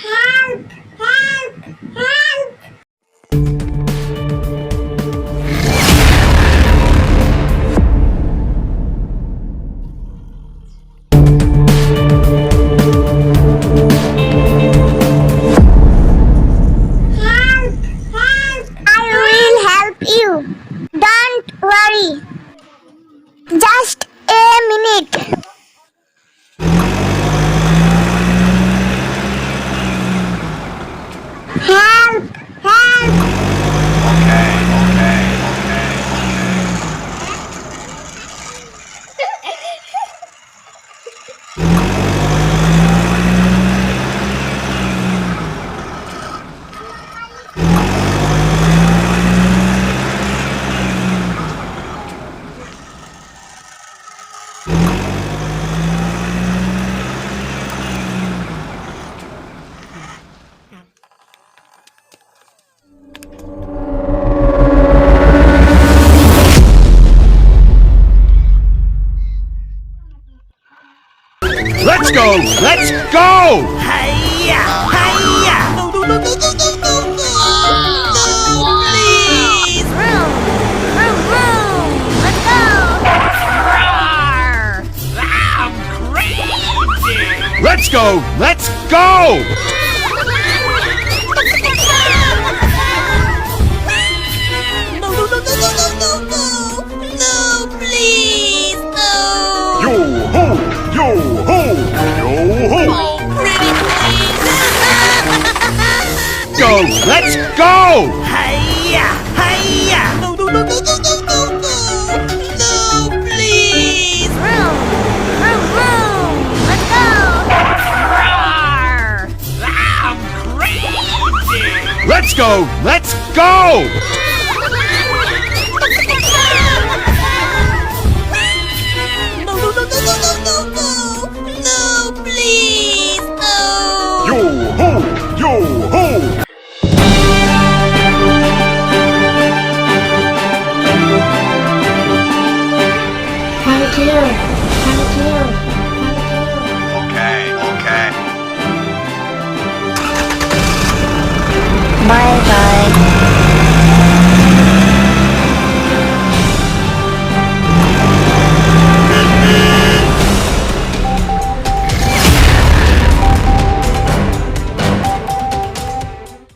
Help! Help! Help! Help! Help! I will help you. Don't worry. Just a minute. Help! Help! Let's go! Let's go! Hiya! Hiya! No, no, no, no, no, no, no, no! No, please! Vroom! Vroom, vroom! Let's go! Roar! I'm crazy! Let's go! Let's go! No, no, no, no, no, no, no, no! No, please! No! Yo ho! Yo ho! Yo ho! Oh, pretty please! Go! Let's go! Hiya! Hiya! No, no, no, no, no, no, no, no! No, please! Vroom! Vroom, vroom! Let's go! Roar! I'm crazy! Let's go! Let's go!